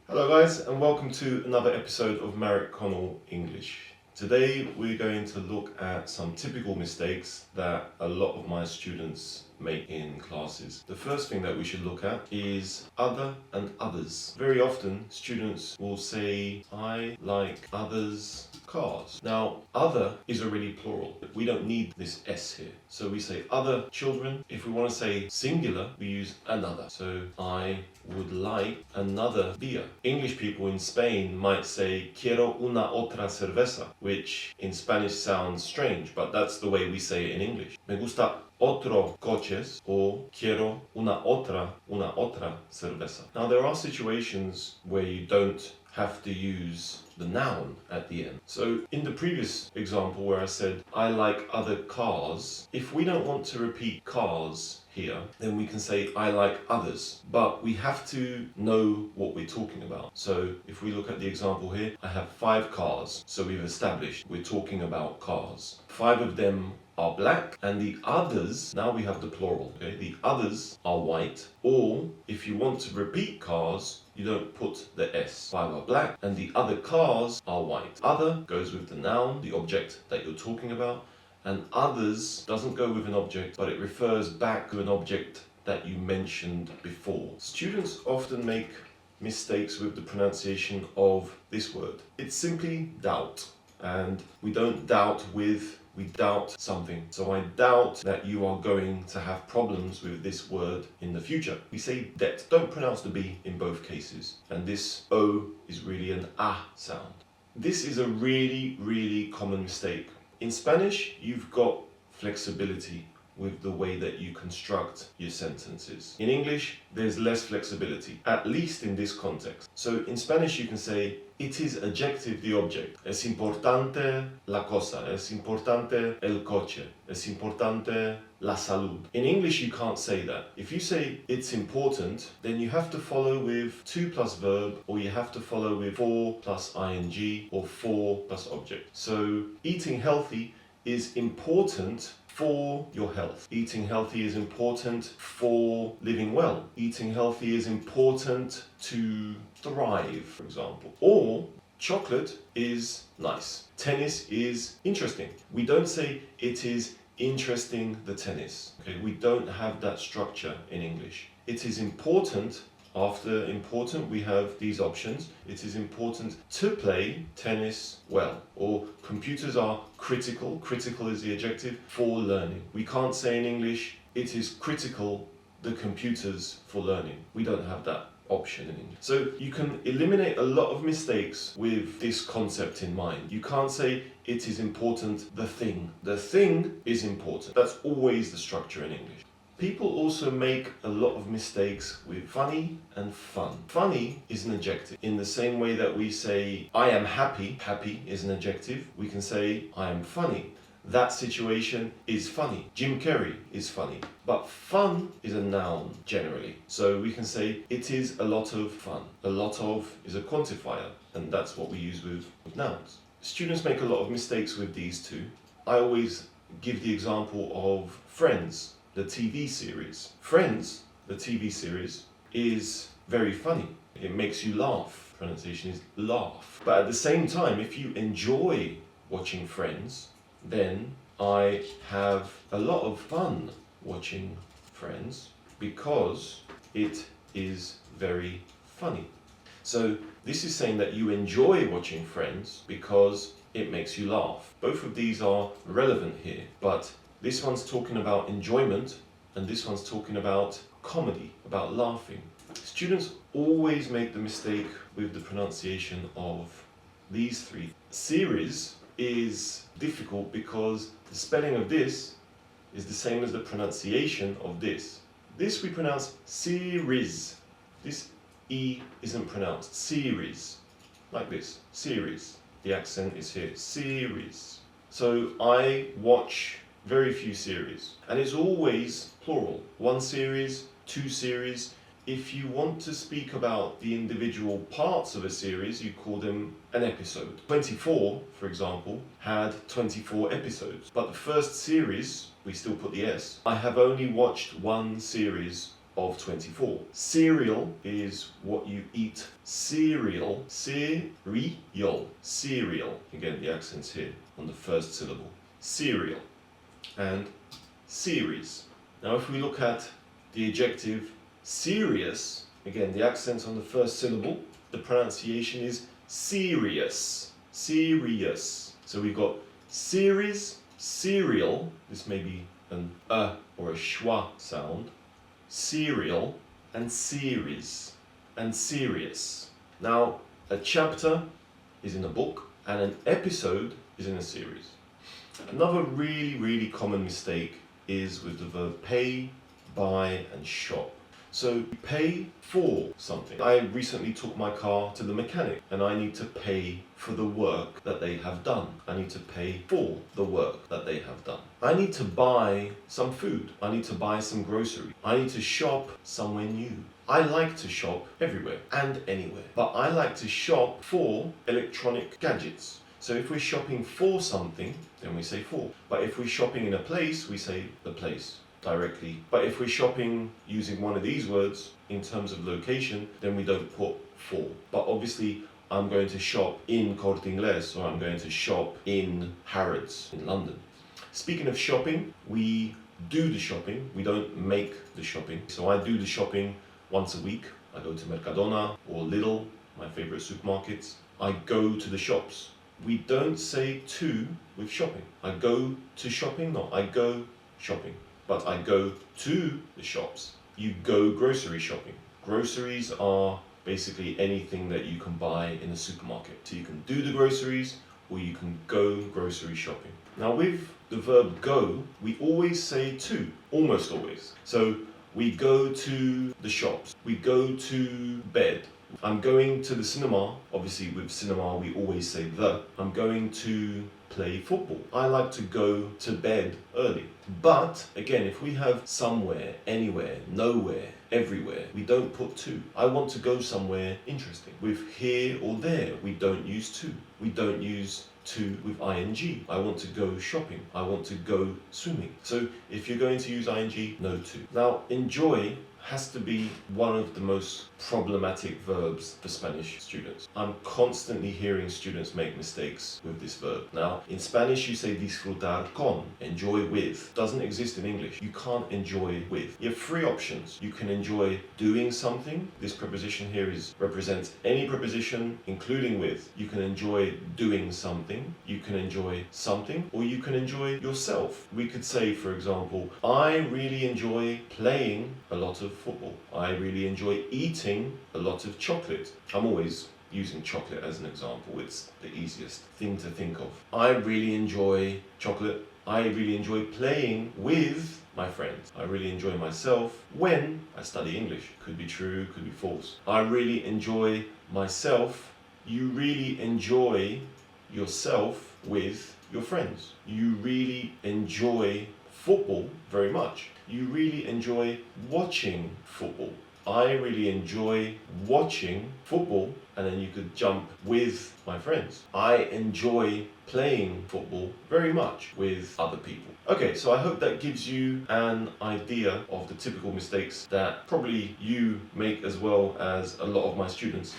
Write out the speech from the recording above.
Hello guys and welcome to another episode of Marek Connell English. Today we're going to look at some typical mistakes that a lot of my students make in classes. The first thing that we should look at is other and others. Very often students will say, I like others' cars. Now, other is already plural. We don't need this S here. So we say other children. If we want to say singular, we use another. So I would like another beer. English people in Spain might say quiero una otra cerveza, which in Spanish sounds strange, but that's the way we say it in English. Me gusta otro coches or quiero una otra cerveza. Now there are situations where you don't have to use the noun at the end. So in the previous example where I said I like other cars, if we don't want to repeat cars here, then we can say I like others, but we have to know what we're talking about. So if we look at the example here, I have 5 cars. So we've established we're talking about cars. 5 of them are black and the others, now we have the plural, okay? The others are white, or if you want to repeat cars, you don't put the S. 5 are black and the other cars are white. Other goes with the noun, the object that you're talking about, and others doesn't go with an object, but it refers back to an object that you mentioned before. Students often make mistakes with the pronunciation of this word. It's simply doubt, and we don't doubt with we doubt something. So I doubt that you are going to have problems with this word in the future. We say det. Don't pronounce the B in both cases. And this O is really an A sound. This is a really common mistake. In Spanish, you've got flexibility with the way that you construct your sentences. In English, there's less flexibility, at least in this context. So in Spanish, you can say, it is adjective the object. Es importante la cosa. Es importante el coche. Es importante la salud. In English, you can't say that. If you say it's important, then you have to follow with to plus verb, or you have to follow with for plus ing, or for plus object. So eating healthy is important for your health. Eating healthy is important for living well. Eating healthy is important to thrive, for example. Or chocolate is nice. Tennis is interesting. We don't say it is interesting, the tennis. Okay, we don't have that structure in English. It is important. After important, we have these options. It is important to play tennis well. Or computers are critical. Critical is the adjective for learning. We can't say in English, it is critical, the computers for learning. We don't have that option in English. So you can eliminate a lot of mistakes with this concept in mind. You can't say it is important, the thing. The thing is important. That's always the structure in English. People also make a lot of mistakes with funny and fun. Funny is an adjective. In the same way that we say, I am happy, happy is an adjective, we can say, I am funny. That situation is funny. Jim Carrey is funny. But fun is a noun generally. So we can say, it is a lot of fun. A lot of is a quantifier, and that's what we use with nouns. Students make a lot of mistakes with these two. I always give the example of Friends, the TV series. Friends, the TV series, is very funny. It makes you laugh. Pronunciation is laugh. But at the same time, if you enjoy watching Friends, then I have a lot of fun watching Friends because it is very funny. So this is saying that you enjoy watching Friends because it makes you laugh. Both of these are relevant here, but this one's talking about enjoyment, and this one's talking about comedy, about laughing. Students always make the mistake with the pronunciation of these three. Series is difficult because the spelling of this is the same as the pronunciation of this. This we pronounce series. This E isn't pronounced. Series. Like this. Series. The accent is here. Series. So I watch very few series, and it's always plural. 1 series, 2 series. If you want to speak about the individual parts of a series, you call them an episode. 24, for example, had 24 episodes, but the first series, we still put the S. I have only watched 1 series of 24. Cereal is what you eat. Cereal. Cereal. Cereal. Again, the accent's here on the first syllable. Cereal. And series. Now if we look at the adjective serious, again, the accent's on the first syllable. The pronunciation is serious. Serious. So we've got series, cereal. This may be an or a schwa sound. Cereal and series and serious. Now, a chapter is in a book and an episode is in a series. Another really common mistake is with the verb pay, buy and shop. So pay for something. I recently took my car to the mechanic and I need to pay for the work that they have done. I need to pay for the work that they have done. I need to buy some food. I need to buy some grocery. I need to shop somewhere new. I like to shop everywhere and anywhere, but I like to shop for electronic gadgets. So if we're shopping for something, then we say for. But if we're shopping in a place, we say the place directly. But if we're shopping using one of these words in terms of location, then we don't put for. But obviously, I'm going to shop in Corte Inglés or I'm going to shop in Harrods in London. Speaking of shopping, we do the shopping. We don't make the shopping. So I do the shopping once a week. I go to Mercadona or Lidl, my favorite supermarkets. I go to the shops. We don't say to with shopping. I go to shopping, not I go shopping. But I go to the shops. You go grocery shopping. Groceries are basically anything that you can buy in a supermarket. So you can do the groceries or you can go grocery shopping. Now with the verb go, we always say to, almost always. So we go to the shops, we go to bed. I'm going to the cinema. Obviously with cinema we always say the. I'm going to play football. I like to go to bed early. But again, if we have somewhere, anywhere, nowhere, everywhere, we don't put to. I want to go somewhere interesting. With here or there, we don't use to. We don't use to with ing. I want to go shopping. I want to go swimming. So if you're going to use ing, no to. Now, enjoy has to be one of the most problematic verbs for Spanish students. I'm constantly hearing students make mistakes with this verb. Now, in Spanish you say disfrutar con, enjoy with. Doesn't exist in English. You can't enjoy with. You have three options. You can enjoy doing something. This preposition here represents any preposition including with. You can enjoy doing something. You can enjoy something, or you can enjoy yourself. We could say, for example, I really enjoy playing a lot of football. I really enjoy eating a lot of chocolate. I'm always using chocolate as an example. It's the easiest thing to think of. I really enjoy chocolate. I really enjoy playing with my friends. I really enjoy myself when I study English. Could be true, could be false. I really enjoy myself. You really enjoy yourself with your friends. You really enjoy football very much. You really enjoy watching football. I really enjoy watching football, and then you could jump with my friends. I enjoy playing football very much with other people. Okay, so I hope that gives you an idea of the typical mistakes that probably you make as well as a lot of my students.